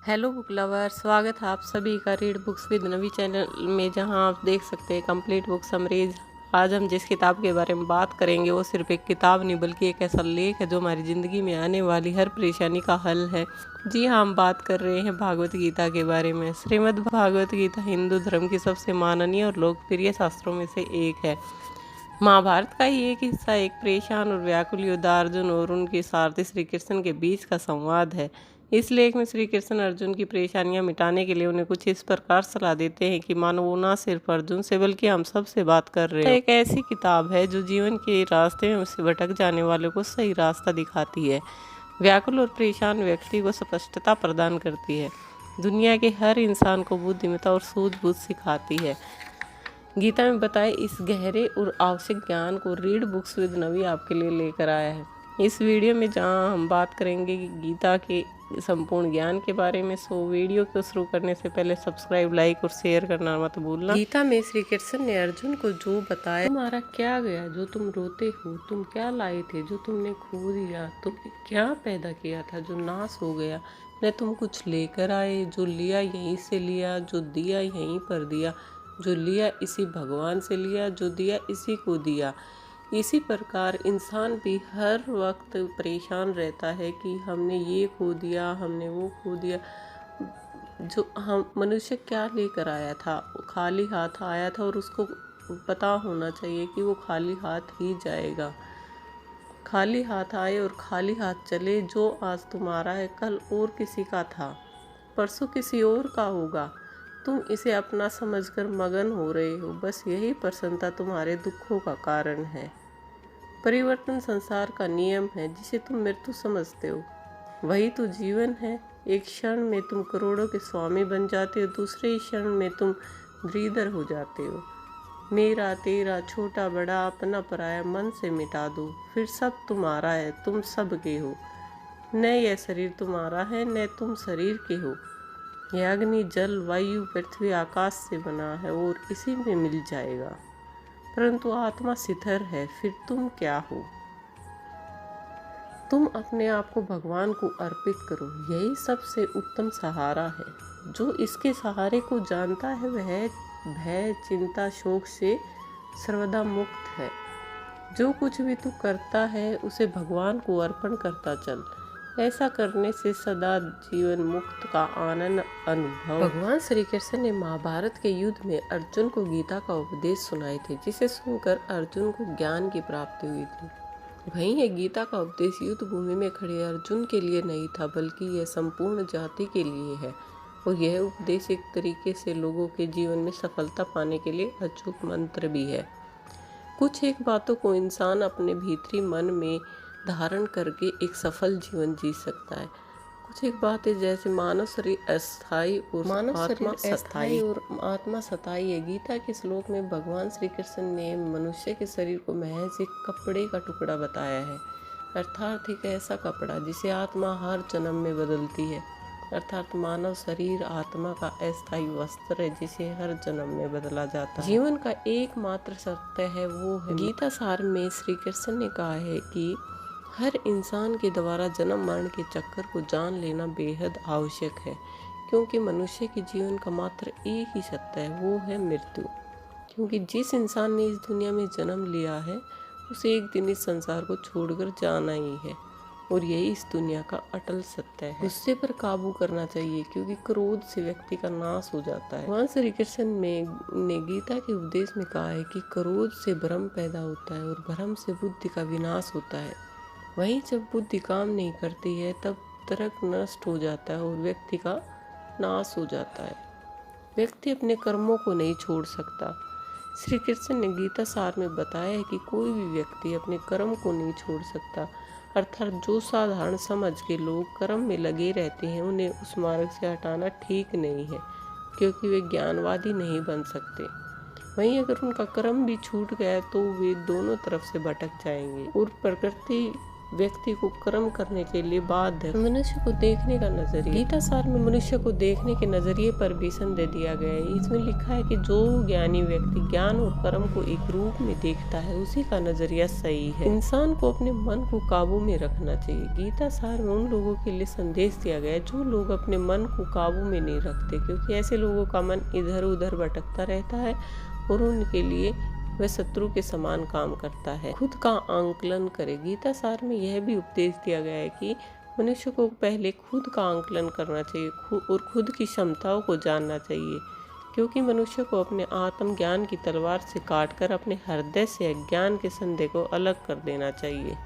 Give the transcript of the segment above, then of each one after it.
Hello book lover, स्वागत है आप सभी का read books with Navi channel में, जहां आप देख सकते हैं कंप्लीट बुक समरीज। आज हम जिस किताब के बारे में बात करेंगे वो सिर्फ एक किताब नहीं बल्कि एक ऐसा लेख है जो हमारी ज़िंदगी में आने वाली हर परेशानी का हल है। जी हाँ, हम बात कर रहे हैं भागवत गीता के बारे में। श्रीमद् भागवत गीता हिंदू धर्म की सबसे माननीय और लोकप्रिय शास्त्रों में से एक है। महाभारत का ही एक हिस्सा एक परेशान और व्याकुल योद्धा अर्जुन और उनके सारथी श्री कृष्ण के बीच का संवाद है। इस लेख में श्री कृष्ण अर्जुन की परेशानियां मिटाने के लिए उन्हें कुछ इस प्रकार सलाह देते हैं कि मानो वो ना सिर्फ अर्जुन से बल्कि हम सब से बात कर रहे हैं। एक ऐसी किताब है जो जीवन के रास्ते में से भटक जाने वालों को सही रास्ता दिखाती है, व्याकुल और परेशान व्यक्ति को स्पष्टता प्रदान करती है, दुनिया के हर इंसान को बुद्धिमत्ता और सूझबूझ सिखाती है। गीता में बताए इस गहरे और आवश्यक ज्ञान को रीड बुक्स विद नवी आपके लिए लेकर आया है। इस वीडियो में जहां हम बात करेंगे कि गीता के संपूर्ण ज्ञान के बारे में, सो वीडियो को शुरू करने से पहले सब्सक्राइब, लाइक और शेयर करना मत भूलना। गीता में श्री कृष्ण ने अर्जुन को जो बताया, तुम्हारा क्या गया जो तुम रोते हो, तुम क्या लाए थे जो तुमने खो दिया, तुमने क्या पैदा किया था जो नाश हो गया, न तुम कुछ लेकर आए, जो लिया यहीं से लिया, जो दिया यहीं पर दिया, जो लिया इसी भगवान से लिया, जो दिया इसी को दिया। इसी प्रकार इंसान भी हर वक्त परेशान रहता है कि हमने ये खो दिया, हमने वो खो दिया। जो हम मनुष्य क्या लेकर आया था, वो खाली हाथ आया था और उसको पता होना चाहिए कि वो खाली हाथ ही जाएगा। खाली हाथ आए और खाली हाथ चले। जो आज तुम्हारा है कल और किसी का था, परसों किसी और का होगा। तुम इसे अपना समझकर मगन हो रहे हो, बस यही प्रसन्नता तुम्हारे दुखों का कारण है। परिवर्तन संसार का नियम है, जिसे तुम मृत्यु समझते हो वही तो जीवन है। एक क्षण में तुम करोड़ों के स्वामी बन जाते हो, दूसरे क्षण में तुम ब्रीदर हो जाते हो। मेरा तेरा छोटा बड़ा अपना पराया मन से मिटा दो, फिर सब तुम्हारा है, तुम सब के हो। न यह शरीर तुम्हारा है न तुम शरीर के हो। यह अग्नि जल वायु पृथ्वी आकाश से बना है और इसी में मिल जाएगा, परंतु आत्मा शिथिल है। फिर तुम क्या हो? तुम अपने आप को भगवान को अर्पित करो, यही सबसे उत्तम सहारा है। जो इसके सहारे को जानता है वह भय चिंता शोक से सर्वदा मुक्त है। जो कुछ भी तू करता है उसे भगवान को अर्पण करता चल, ऐसा करने से सदा जीवन मुक्त का आनंद अनुभव। भगवान श्री कृष्ण ने महाभारत के युद्ध में अर्जुन को गीता का उपदेश सुनाए थे, जिसे सुनकर अर्जुन को ज्ञान की प्राप्ति हुई थी। वहीं यह गीता का उपदेश युद्ध भूमि में खड़े अर्जुन के लिए नहीं था, बल्कि यह संपूर्ण जाति के लिए है। और यह उपदेश एक तरीके से लोगों के जीवन में सफलता पाने के लिए अचूक मंत्र भी है। कुछ एक बातों को इंसान अपने भीतरी मन में धारण करके एक सफल जीवन जी सकता है। कुछ एक बातें जैसे मानव शरीर अस्थायी और आत्मा सताई है। गीता के श्लोक में भगवान श्री कृष्ण ने मनुष्य के शरीर को महज एक कपड़े का टुकड़ा बताया है, अर्थात एक ऐसा कपड़ा जिसे आत्मा हर जन्म में बदलती है। अर्थात मानव शरीर आत्मा का अस्थायी वस्त्र है, जिसे हर जन्म में बदला जाता है। जीवन का एकमात्र सत्य है वो है। गीता सार में श्री कृष्ण ने कहा है कि हर इंसान के द्वारा जन्म मरण के चक्कर को जान लेना बेहद आवश्यक है, क्योंकि मनुष्य के जीवन का मात्र एक ही सत्य है, वो है मृत्यु। क्योंकि जिस इंसान ने इस दुनिया में जन्म लिया है उसे एक दिन इस संसार को छोड़कर जाना ही है, और यही इस दुनिया का अटल सत्य है। गुस्से पर काबू करना चाहिए, क्योंकि क्रोध से व्यक्ति का नाश हो जाता है। भगवान श्री कृष्ण ने गीता के उपदेश में कहा है कि क्रोध से भ्रम पैदा होता है और भ्रम से बुद्धि का विनाश होता है। वहीं जब बुद्धि काम नहीं करती है तब तर्क नष्ट हो जाता है और व्यक्ति का नाश हो जाता है। व्यक्ति अपने कर्मों को नहीं छोड़ सकता। श्री कृष्ण ने गीता सार में बताया है कि कोई भी व्यक्ति अपने कर्म को नहीं छोड़ सकता। अर्थात जो साधारण समझ के लोग कर्म में लगे रहते हैं उन्हें उस मार्ग से हटाना ठीक नहीं है, क्योंकि वे ज्ञानवादी नहीं बन सकते। वहीं अगर उनका कर्म भी छूट गया तो वे दोनों तरफ से भटक जाएंगे और प्रकृति व्यक्ति को कर्म करने के लिए बाध्य है। मनुष्य को देखने का नजरिया, गीता सार में मनुष्य को देखने के नजरिए पर भी संदेश दिया गया है। इसमें लिखा है कि जो ज्ञानी व्यक्ति ज्ञान और कर्म को एक रूप में देखता है उसी का नजरिया सही है। इंसान को अपने मन को काबू में रखना चाहिए। गीता सार में उन लोगों के लिए संदेश दिया गया है जो लोग अपने मन को काबू में नहीं रखते, क्योंकि ऐसे लोगों का मन इधर उधर भटकता रहता है और उनके लिए वह शत्रु के समान काम करता है। खुद का आंकलन करे। गीता सार में यह भी उपदेश दिया गया है कि मनुष्य को पहले खुद का आंकलन करना चाहिए और खुद की क्षमताओं को जानना चाहिए, क्योंकि मनुष्य को अपने आत्म ज्ञान की तलवार से काटकर अपने हृदय से अज्ञान के संदेह को अलग कर देना चाहिए।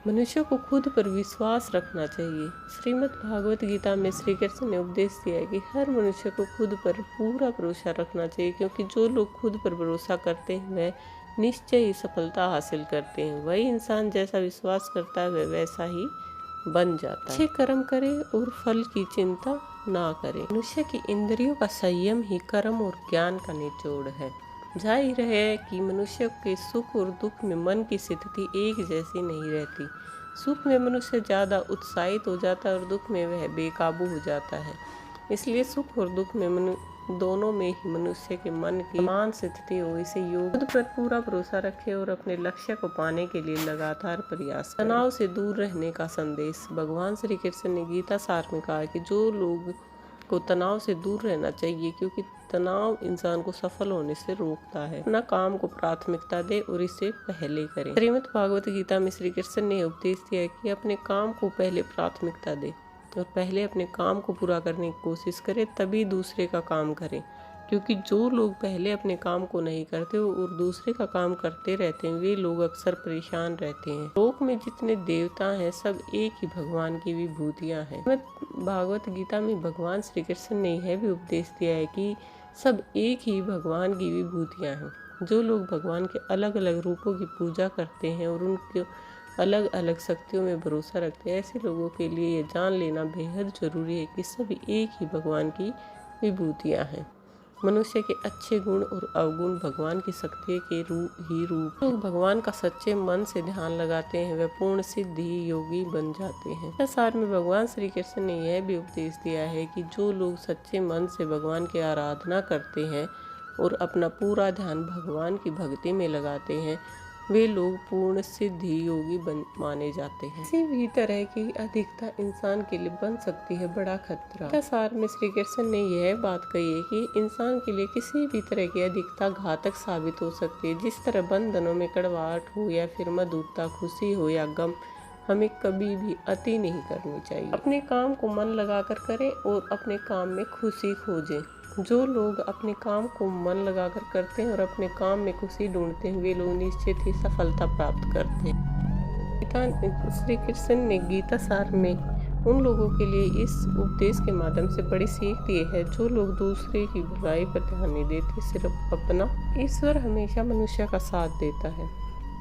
मनुष्य को खुद पर विश्वास रखना चाहिए। श्रीमद् भागवत गीता में श्री कृष्ण ने उपदेश दिया है कि हर मनुष्य को खुद पर पूरा भरोसा रखना चाहिए, क्योंकि जो लोग खुद पर भरोसा करते हैं वह निश्चय ही सफलता हासिल करते हैं। वही इंसान जैसा विश्वास करता है वह वैसा ही बन जाता है। अच्छे कर्म करे और फल की चिंता ना करे। मनुष्य की इंद्रियों का संयम ही कर्म और ज्ञान का निचोड़ है। जाहिर है कि मनुष्य के सुख और दुख में मन की स्थिति एक जैसी नहीं रहती। सुख में मनुष्य ज़्यादा उत्साहित हो जाता है और दुख में वह बेकाबू हो जाता है। इसलिए सुख और दुख में दोनों में ही मनुष्य के मन की समान स्थिति हो। इसे योग खुद पर पूरा भरोसा रखे और अपने लक्ष्य को पाने के लिए लगातार प्रयास करे। तनाव से दूर रहने का संदेश। भगवान श्री कृष्ण ने गीता सार में कहा कि जो लोग को तनाव से दूर रहना चाहिए, क्योंकि तनाव इंसान को सफल होने से रोकता है। अपना काम को प्राथमिकता दे और इसे पहले करें। श्रीमद् भागवत गीता में श्री कृष्ण ने उपदेश दिया है कि अपने काम को पहले प्राथमिकता दे और पहले अपने काम को पूरा करने की कोशिश करे, तभी दूसरे का काम करें। क्योंकि जो लोग पहले अपने काम को नहीं करते और दूसरे का काम करते रहते हैं वे लोग अक्सर परेशान रहते हैं। लोक में जितने देवता हैं सब एक ही भगवान की विभूतियां हैं। भागवत गीता में भगवान श्री कृष्ण ने यह भी उपदेश दिया है कि सब एक ही भगवान की विभूतियां हैं। जो लोग भगवान के अलग अलग रूपों की पूजा करते हैं और उनके अलग अलग शक्तियों में भरोसा रखते हैं, ऐसे लोगों के लिए यह जान लेना बेहद जरूरी है कि सब एक ही भगवान की विभूतियां हैं। मनुष्य के अच्छे गुण और अवगुण भगवान की शक्ति के रूप। लोग भगवान का सच्चे मन से ध्यान लगाते हैं वे पूर्ण सिद्धि योगी बन जाते हैं। इस सार में भगवान श्री कृष्ण ने यह भी उपदेश दिया है कि जो लोग सच्चे मन से भगवान की आराधना करते हैं और अपना पूरा ध्यान भगवान की भक्ति में लगाते हैं वे लोग पूर्ण सिद्धि योगी माने जाते हैं। किसी भी तरह की अधिकता इंसान के लिए बन सकती है बड़ा खतरा। सार में श्री कृष्ण ने यह बात कही है कि इंसान के लिए किसी भी तरह की अधिकता घातक साबित हो सकती है। जिस तरह बंधनों में कड़वाहट हो या फिर मधुरता, खुशी हो या गम, हमें कभी भी अति नहीं करनी चाहिए। अपने काम को मन लगाकर करें और अपने काम में खुशी खोजें। जो लोग अपने काम को मन लगाकर करते हैं और अपने काम में खुशी ढूंढते हैं वे लोग निश्चित ही सफलता प्राप्त करते हैं। श्री कृष्ण ने गीता सार में उन लोगों के लिए इस उपदेश के माध्यम से बड़ी सीख दी है जो लोग दूसरे की बुराई पर ध्यान नहीं देते, सिर्फ अपना। ईश्वर हमेशा मनुष्य का साथ देता है।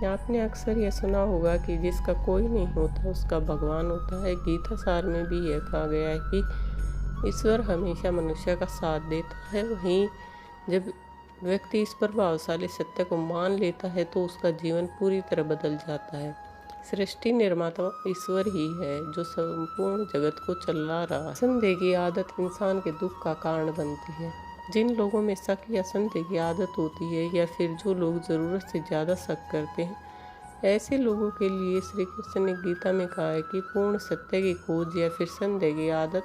आपने अक्सर यह सुना होगा कि जिसका कोई नहीं होता उसका भगवान होता है। गीता सार में भी यह कहा गया है कि ईश्वर हमेशा मनुष्य का साथ देता है। वहीं जब व्यक्ति इस प्रभावशाली सत्य को मान लेता है तो उसका जीवन पूरी तरह बदल जाता है। सृष्टि निर्माता ईश्वर ही है जो संपूर्ण जगत को चला रहा है। संदेह की आदत इंसान के दुख का कारण बनती है। जिन लोगों में शक या संदेह की आदत होती है या फिर जो लोग ज़रूरत से ज़्यादा शक करते हैं, ऐसे लोगों के लिए श्री कृष्ण ने गीता में कहा है कि पूर्ण सत्य की खोज या फिर संदेह की आदत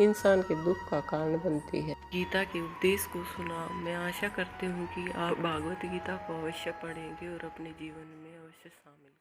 इंसान के दुख का कारण बनती है। गीता के उपदेश को सुना, मैं आशा करती हूँ कि आप भागवत गीता को अवश्य पढ़ेंगे और अपने जीवन में अवश्य शामिल